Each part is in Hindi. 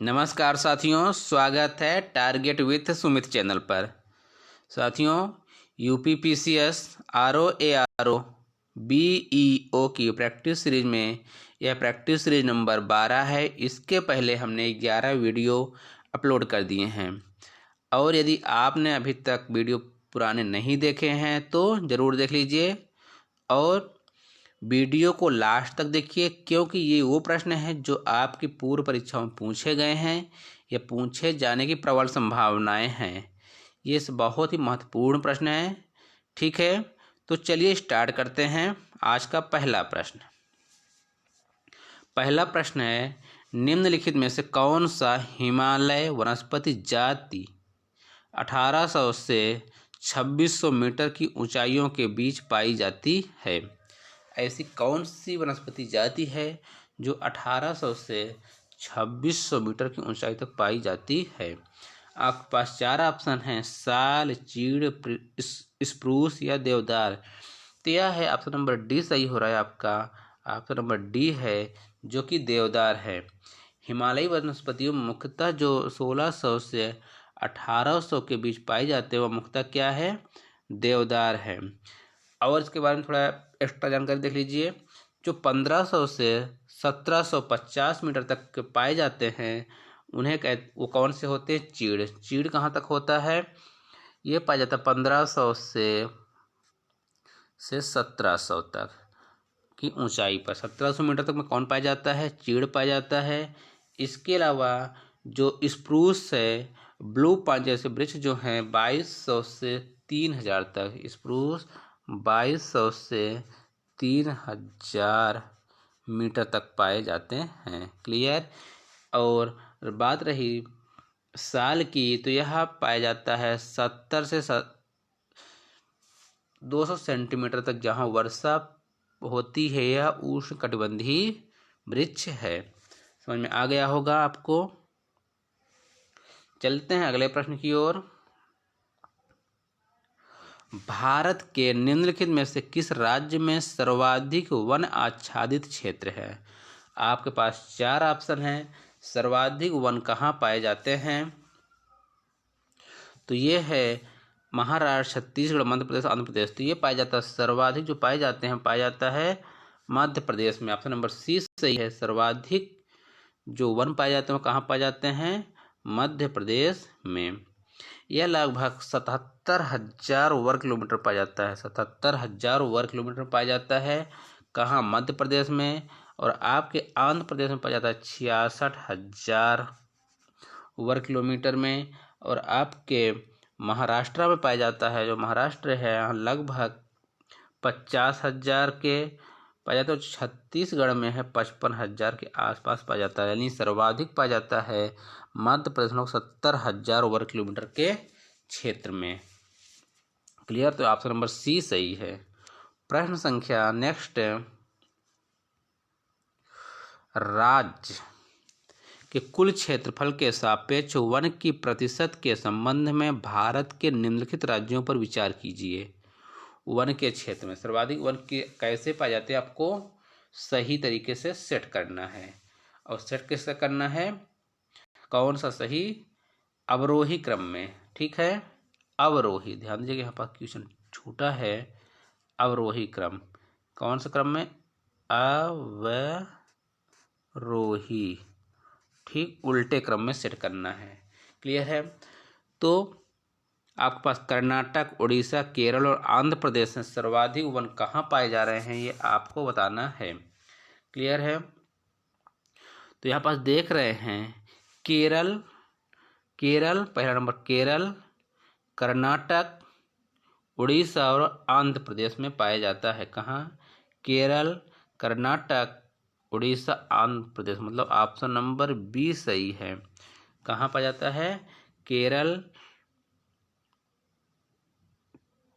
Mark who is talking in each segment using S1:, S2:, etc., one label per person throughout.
S1: नमस्कार साथियों, स्वागत है टारगेट विथ सुमित चैनल पर। साथियों, यूपीपीसीएस आरओ बीईओ की प्रैक्टिस सीरीज में यह प्रैक्टिस सीरीज नंबर 12 है। इसके पहले हमने 11 वीडियो अपलोड कर दिए हैं और यदि आपने अभी तक वीडियो पुराने नहीं देखे हैं तो ज़रूर देख लीजिए और वीडियो को लास्ट तक देखिए, क्योंकि ये वो प्रश्न हैं जो आपकी पूर्व परीक्षाओं में पूछे गए हैं या पूछे जाने की प्रबल संभावनाएं हैं। ये बहुत ही महत्वपूर्ण प्रश्न है। ठीक है, तो चलिए स्टार्ट करते हैं। आज का पहला प्रश्न है, निम्नलिखित में से कौन सा हिमालय वनस्पति जाति 1800 से 2600 मीटर की ऊंचाइयों के बीच पाई जाती है? ऐसी कौन सी वनस्पति जाति है जो 1800 से 2600 मीटर की ऊंचाई तक पाई जाती है? आपके पास 4 ऑप्शन हैं, साल, चीड़, स्प्रूस या देवदार। तो यह है ऑप्शन नंबर डी सही हो रहा है आपका। ऑप्शन नंबर डी है जो कि देवदार है। हिमालयी वनस्पतियों में मुख्यतः जो 1600 से 1800 के बीच पाई जाते हैं वह मुख्यतः क्या है? देवदार है। और इसके बारे में थोड़ा एक्स्ट्रा जानकारी देख लीजिए। जो 1500 से 1750 मीटर तक के पाए जाते हैं उन्हें वो कौन से होते हैं? चीड़। चीड़ कहाँ तक होता है? ये पाया जाता है 1500 से 1700 तक की ऊंचाई पर। 1700 मीटर तक में कौन पाया जाता है? चीड़ पाया जाता है। इसके अलावा जो स्प्रूस है, ब्लू पाइन जैसे वृक्ष जो हैं 2200 से 3000 तक, स्प्रूस 2200 से 3000 मीटर तक पाए जाते हैं। क्लियर। और बात रही साल की, तो यह पाया जाता है 70 से 200 सेंटीमीटर तक, जहां वर्षा होती है। यह उष्णकटिबंधीय वृक्ष है। समझ में आ गया होगा आपको। चलते हैं अगले प्रश्न की ओर। भारत के निम्नलिखित में से किस राज्य में सर्वाधिक वन आच्छादित क्षेत्र है? आपके पास 4 ऑप्शन हैं। सर्वाधिक वन कहाँ पाए जाते हैं? तो ये है महाराष्ट्र, छत्तीसगढ़, मध्य प्रदेश, आंध्र प्रदेश। तो ये पाया जाता है, सर्वाधिक जो पाए जाते हैं पाया जाता है मध्य प्रदेश में। ऑप्शन नंबर सी सही है। सर्वाधिक जो वन पाए जाते हैं वो कहाँ पाए जाते हैं? मध्य प्रदेश में। यह लगभग 77,000 वर्ग किलोमीटर पाया जाता है। 77,000 वर्ग किलोमीटर पाया जाता है। कहाँ? मध्य प्रदेश में। और आपके आंध्र प्रदेश में पाया जाता है 66,000 वर्ग किलोमीटर में। और आपके महाराष्ट्र में पाया जाता है, जो महाराष्ट्र है यहाँ लगभग 50,000 के पाया जाता है। छत्तीसगढ़ में है 55,000 के आसपास पाया जाता है। यानी सर्वाधिक पाया जाता है मध्य प्रदेश में 70,000 वर्ग किलोमीटर के क्षेत्र में। क्लियर। तो ऑप्शन नंबर सी सही है। प्रश्न संख्या नेक्स्ट, राज्य के कुल क्षेत्रफल के सापेक्ष वन की प्रतिशत के संबंध में भारत के निम्नलिखित राज्यों पर विचार कीजिए। वन के क्षेत्र में सर्वाधिक वन के कैसे पाए जाते हैं आपको सही तरीके से सेट करना है। और सेट कैसे करना है? कौन सा सही? अवरोही क्रम में। ठीक है, अवरोही। ध्यान दीजिए यहाँ पर क्वेश्चन छूटा है। अवरोही क्रम। कौन सा क्रम में? अवरोही। ठीक उल्टे क्रम में सेट करना है। क्लियर है। तो आपके पास कर्नाटक, उड़ीसा, केरल और आंध्र प्रदेश में सर्वाधिक वन कहाँ पाए जा रहे हैं ये आपको बताना है। क्लियर है। तो यहाँ पास देख रहे हैं केरल पहला नंबर, केरल, कर्नाटक, उड़ीसा और आंध्र प्रदेश में पाया जाता है। कहाँ? केरल, कर्नाटक, उड़ीसा, आंध्र प्रदेश। मतलब ऑप्शन नंबर बी सही है। कहाँ पाया जाता है?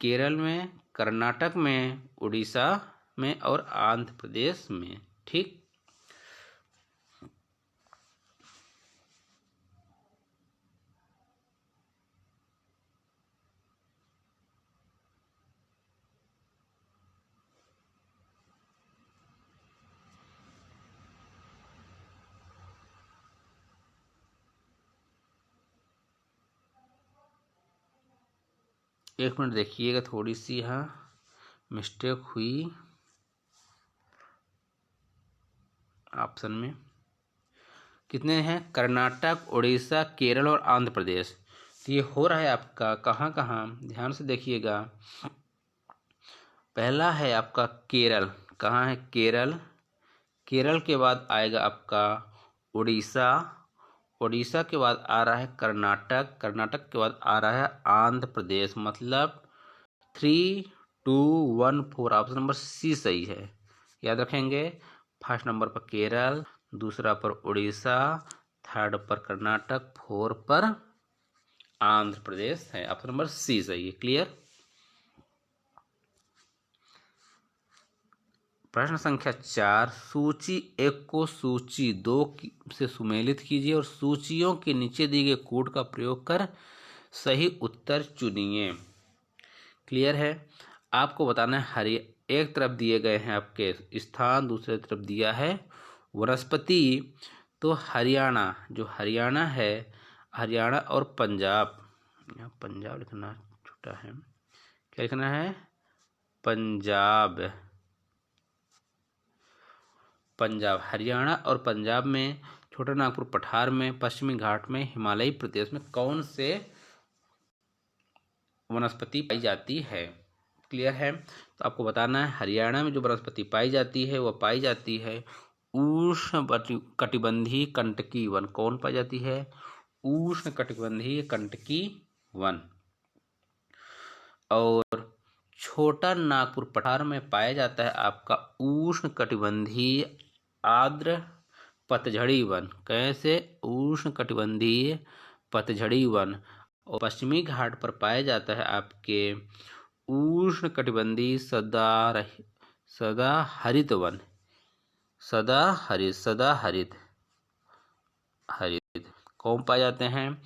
S1: केरल में, कर्नाटक में, उड़ीसा में और आंध्र प्रदेश में। ठीक। एक मिनट देखिएगा, थोड़ी सी यहाँ मिस्टेक हुई ऑप्शन में। कितने हैं? कर्नाटक, उड़ीसा, केरल और आंध्र प्रदेश। तो ये हो रहा है आपका कहाँ कहाँ, ध्यान से देखिएगा। पहला है आपका केरल। कहाँ है? केरल। केरल के बाद आएगा आपका उड़ीसा। उड़ीसा के बाद आ रहा है कर्नाटक। कर्नाटक के बाद आ रहा है आंध्र प्रदेश। मतलब 3, 2, 1, 4 ऑप्शन नंबर सी सही है, याद रखेंगे। फर्स्ट नंबर पर केरल, दूसरा पर उड़ीसा, थर्ड पर कर्नाटक, 4 पर आंध्र प्रदेश है। ऑप्शन नंबर सी सही है। क्लियर। प्रश्न संख्या 4, सूची 1 को सूची 2 से सुमेलित कीजिए और सूचियों के नीचे दिए गए कोड का प्रयोग कर सही उत्तर चुनिए। क्लियर है। आपको बताना है एक तरफ दिए गए हैं आपके स्थान, दूसरे तरफ दिया है वनस्पति। तो हरियाणा, जो हरियाणा है, हरियाणा और पंजाब, यहाँ पंजाब लिखना छोटा है, क्या लिखना है? पंजाब। पंजाब, हरियाणा और पंजाब में, छोटा नागपुर पठार में, पश्चिमी घाट में, हिमालयी प्रदेश में कौन से वनस्पति पाई जाती है? क्लियर है। तो आपको बताना है हरियाणा में जो वनस्पति पाई जाती है वह पाई जाती है उष्ण कटिबंधीय कंटकी वन। कौन पाई जाती है? उष्ण कटिबंधीय कंटकी वन। और छोटा नागपुर पठार में पाया जाता है आपका उष्ण कटिबंधीय आर्द्र पतझड़ी वन। कैसे? उष्ण कटिबंधीय पतझड़ी वन। और पश्चिमी घाट पर पाया जाता है आपके उष्ण कटिबंधीय सदाहरित वन। सदाहरित कौन पाए जाते हैं?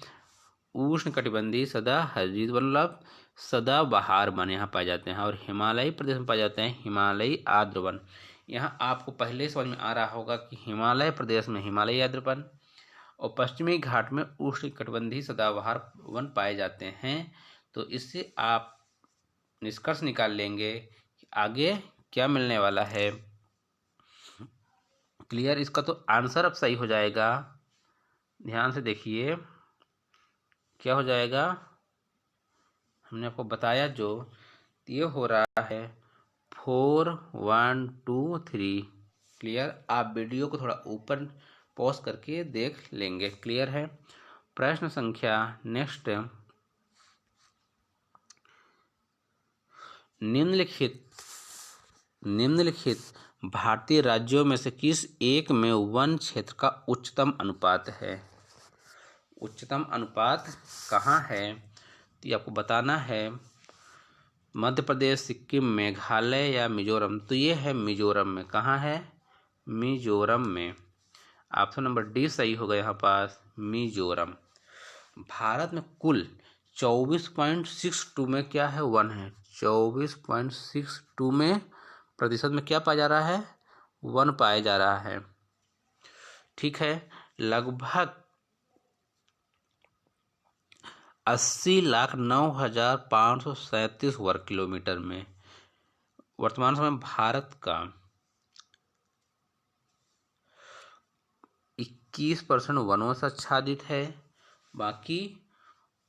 S1: उष्ण कटिबंधीय सदाहरित मतलब सदाबहार वन यहाँ पाए जाते हैं। और हिमालयी प्रदेश में पाए जाते हैं हिमालयी आर्द्र वन। यहाँ आपको पहले समझ में आ रहा होगा कि हिमालय प्रदेश में हिमालयी आर्द्र वन और पश्चिमी घाट में उष्ण कटिबंधीय सदाबहार वन पाए जाते हैं। तो इससे आप निष्कर्ष निकाल लेंगे कि आगे क्या मिलने वाला है। क्लियर। इसका तो आंसर अब सही हो जाएगा, ध्यान से देखिए क्या हो जाएगा। हमने आपको बताया जो ये हो रहा है 4, 1, 2, 3। क्लियर। आप वीडियो को थोड़ा ऊपर पॉज करके देख लेंगे। क्लियर है। प्रश्न संख्या नेक्स्ट, निम्नलिखित भारतीय राज्यों में से किस एक में वन क्षेत्र का उच्चतम अनुपात है? उच्चतम अनुपात कहाँ है तो ये आपको बताना है। मध्य प्रदेश, सिक्किम, मेघालय या मिजोरम। तो ये है मिजोरम में। कहाँ है? मिजोरम में। ऑप्शन नंबर डी सही होगा यहाँ पास, मिजोरम। भारत में कुल 24.62 में क्या है? वन है। 24.62 में प्रतिशत में क्या पाया जा रहा है? वन पाया जा रहा है। ठीक है। लगभग 80,09,537 वर्ग किलोमीटर में वर्तमान समय भारत का 21% वनों से आच्छादित है। बाकी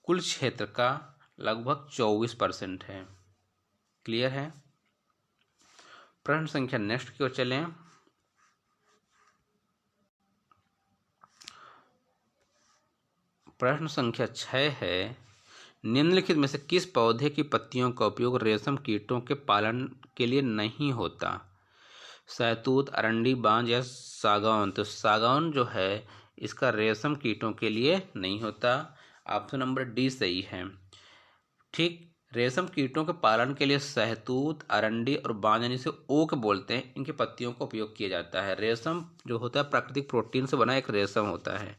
S1: कुल क्षेत्र का लगभग 24% है। क्लियर है। प्रश्न संख्या नेक्स्ट की ओर चलें। प्रश्न संख्या 6 है, निम्नलिखित में से किस पौधे की पत्तियों का उपयोग रेशम कीटों के पालन के लिए नहीं होता? शहतूत, अरंडी, बांज या सागौन। तो सागौन जो है इसका रेशम कीटों के लिए नहीं होता। ऑप्शन नंबर डी सही है। ठीक। रेशम कीटों के पालन के लिए शहतूत, अरंडी और बांज यानी से ओक बोलते हैं, इनकी पत्तियों का उपयोग किया जाता है। रेशम जो होता है प्राकृतिक प्रोटीन से बना एक रेशम होता है।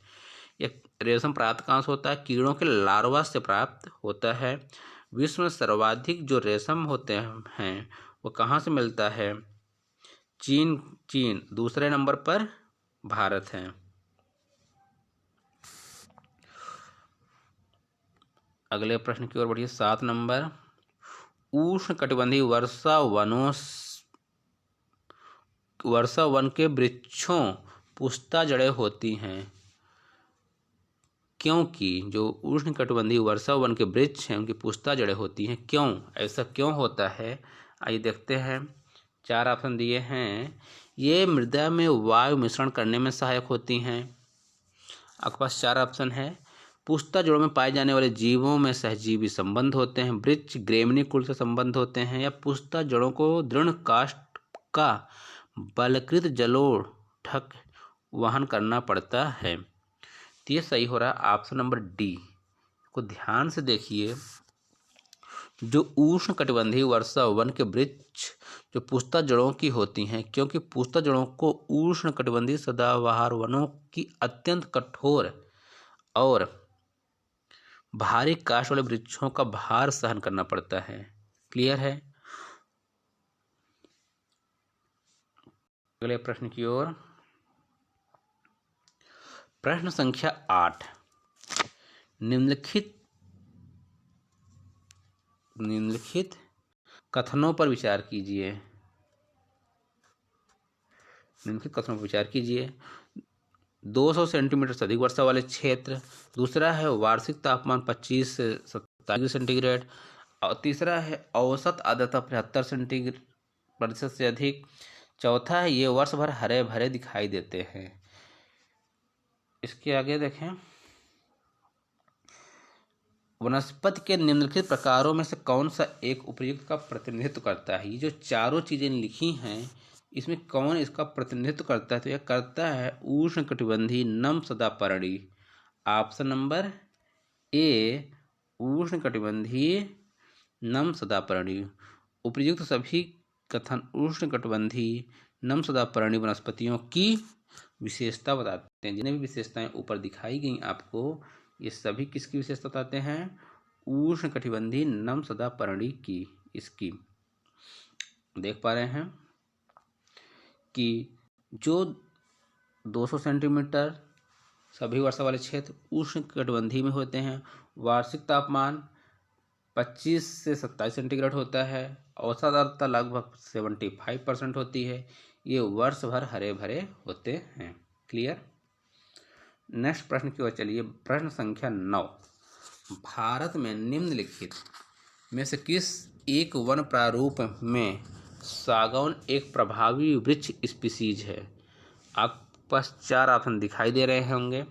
S1: यह रेशम प्राप्त कहाँ से होता है? कीड़ों के लार्वा से प्राप्त होता है। विश्व में सर्वाधिक जो रेशम होते हैं वो कहाँ से मिलता है? चीन। दूसरे नंबर पर भारत है। अगले प्रश्न की ओर बढ़िए। 7 नंबर, उष्णकटिबंधीय वर्षा वन के वृक्षों पुष्टा जड़ें होती हैं, क्योंकि जो उष्णकटिबंधीय वर्षा वन के वृक्ष हैं उनकी पुष्टा जड़ें होती हैं। क्यों ऐसा क्यों होता है, आइए देखते हैं। 4 ऑप्शन दिए हैं। ये मृदा में वायु मिश्रण करने में सहायक होती हैं। आपके पास 4 ऑप्शन है। पुष्टा जड़ों में पाए जाने वाले जीवों में सहजीवी संबंध होते हैं, वृक्ष ग्रेमनी कुल से संबंध होते हैं, या पुष्टा जड़ों को दृढ़ काष्ठ का बलकृत जलोढ़ वहन करना पड़ता है। तो ये सही हो रहा है ऑप्शन नंबर डी को ध्यान से देखिए। जो उष्णकटिबंधीय वर्षा वन के वृक्ष जो पुष्टा जड़ों की होती हैं, क्योंकि पुष्टा जड़ों को उष्णकटिबंधीय सदाबहार वनों की अत्यंत कठोर और भारी काष्ठ वाले वृक्षों का भार सहन करना पड़ता है। क्लियर है। अगले प्रश्न की ओर। प्रश्न संख्या 8। निम्नलिखित कथनों पर विचार कीजिए। 200 सेंटीमीटर से अधिक वर्षा वाले क्षेत्र, दूसरा है वार्षिक तापमान 25 से 27 सेंटीग्रेड, और तीसरा है औसत आर्द्रता 75% से अधिक, चौथा है ये वर्ष भर हरे भरे दिखाई देते हैं। इसके आगे देखें। वनस्पति के निम्नलिखित प्रकारों में से कौन सा एक उपयुक्त का प्रतिनिधित्व करता है। ये जो चारों चीजें लिखी हैं इसमें कौन इसका प्रतिनिधित्व करता है, तो यह करता है उष्णकटिबंधीय नम सदापर्णी। ऑप्शन नंबर ए उष्णकटिबंधीय नम सदापर्णी। उपयुक्त सभी कथन उष्णकटिबंधीय नम सदापर्णी वनस्पतियों की विशेषता बताते हैं। जितने भी विशेषताएं ऊपर दिखाई गई आपको, ये सभी किसकी विशेषता बताते हैं, उष्णकटिबंधीय नम सदापर्णी की। इसकी देख पा रहे हैं कि जो 200 सेंटीमीटर सभी वर्षा वाले क्षेत्र उष्णकटिबंधीय में होते हैं, वार्षिक तापमान 25 से 27 सेंटीग्रेड होता है, औसत आर्द्रता लगभग 75% होती है, ये वर्ष भर हरे भरे होते हैं। क्लियर। नेक्स्ट प्रश्न की ओर चलिए। प्रश्न संख्या 9। भारत में निम्नलिखित में से किस एक वन प्रारूप में सागौन एक प्रभावी वृक्ष स्पीसीज है। आपके पास 4 ऑप्शन दिखाई दे रहे होंगे।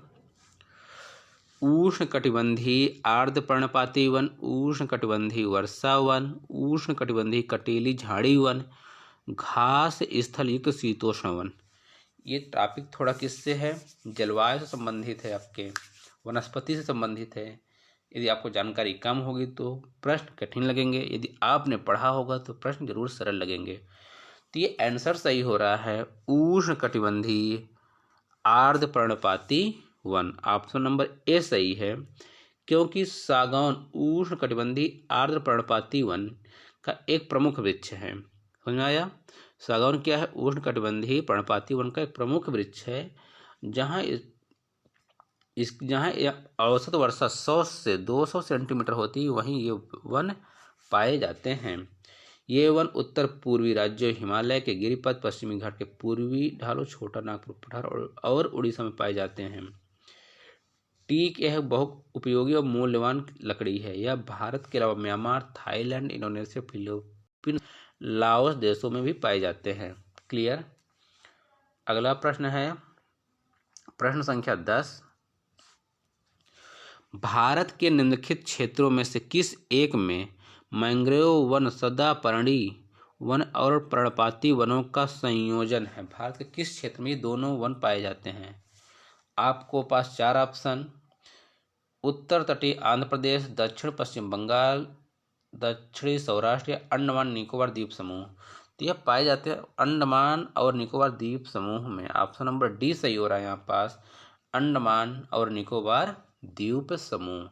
S1: उष्णकटिबंधीय आर्द्र पर्णपाती वन, उष्णकटिबंधीय वर्षा वन, उष्णकटिबंधीय कटीली झाड़ी वन, घास स्थल युक्त शीतोष्ण वन। ये टॉपिक थोड़ा किससे है, जलवायु से संबंधित है, आपके वनस्पति से संबंधित है। यदि आपको जानकारी कम होगी तो प्रश्न कठिन लगेंगे, यदि आपने पढ़ा होगा तो प्रश्न जरूर सरल लगेंगे। तो ये आंसर सही हो रहा है उष्णकटिबंधीय आर्द्र पर्णपाती वन। ऑप्शन नंबर ए सही है, क्योंकि सागौन उष्णकटिबंधीय आर्द्र पर्णपाती वन का एक प्रमुख वृक्ष है। समझ में आया। सागौन क्या है, उष्णकटिबंधीय पर्णपाती वन का एक प्रमुख वृक्ष है, जहाँ औसत वर्षा 100 से 200 सेंटीमीटर होती है, वहीं ये वन पाए जाते हैं। ये वन उत्तर पूर्वी राज्यों हिमालय के गिरिपथ, पश्चिमी घाट के पूर्वी ढालों, छोटा नागपुर पठार और उड़ीसा में पाए जाते हैं। टीक यह बहुत उपयोगी और मूल्यवान लकड़ी है। यह भारत के अलावा Myanmar, Thailand, Indonesia, Philippines, Laos देशों में भी पाए जाते हैं। क्लियर। अगला प्रश्न है प्रश्न संख्या 10। भारत के निम्नलिखित क्षेत्रों में से किस एक में मैंग्रोव वन, सदापर्णी वन और पर्णपाती वनों का संयोजन है। भारत के किस क्षेत्र में ये दोनों वन पाए जाते हैं। आपको पास 4 ऑप्शन। उत्तर तटीय आंध्र प्रदेश, दक्षिण पश्चिम बंगाल, दक्षिणी सौराष्ट्र या अंडमान निकोबार द्वीप समूह। तो यह पाए जाते हैं अंडमान और निकोबार द्वीप समूह में। ऑप्शन नंबर डी सही हो रहा है यहाँ पास, अंडमान और निकोबार द्वीप समूह।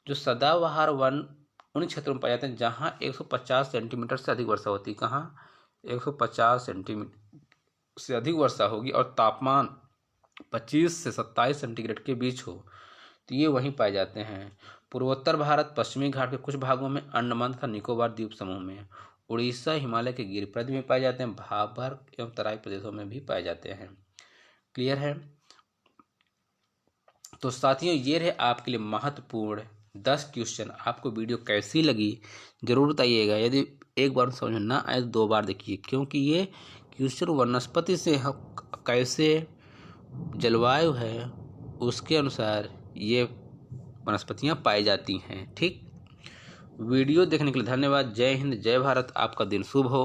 S1: जो सदाबहार वन उन क्षेत्रों में पाए जाते हैं जहाँ 150 सेंटीमीटर से अधिक वर्षा होती है। कहाँ 150 सेंटीमीटर से अधिक वर्षा होगी और तापमान 25 से 27 सेंटीग्रेड के बीच हो, तो ये वहीं पाए जाते हैं। पूर्वोत्तर भारत, पश्चिमी घाट के कुछ भागों में, अंडमान तथा निकोबार द्वीप समूह में, उड़ीसा, हिमालय के गिर प्रदेश में पाए जाते हैं, भाबर एवं तराई प्रदेशों में भी पाए जाते हैं। क्लियर है। तो साथियों, ये रहे आपके लिए महत्वपूर्ण 10 क्वेश्चन। आपको वीडियो कैसी लगी जरूर बताइएगा। यदि एक बार समझ ना आए तो 2 बार देखिए, क्योंकि ये क्वेश्चन वनस्पति से कैसे जलवायु है उसके अनुसार ये वनस्पतियां पाई जाती हैं। ठीक, वीडियो देखने के लिए धन्यवाद। जय हिंद, जय भारत। आपका दिन शुभ हो।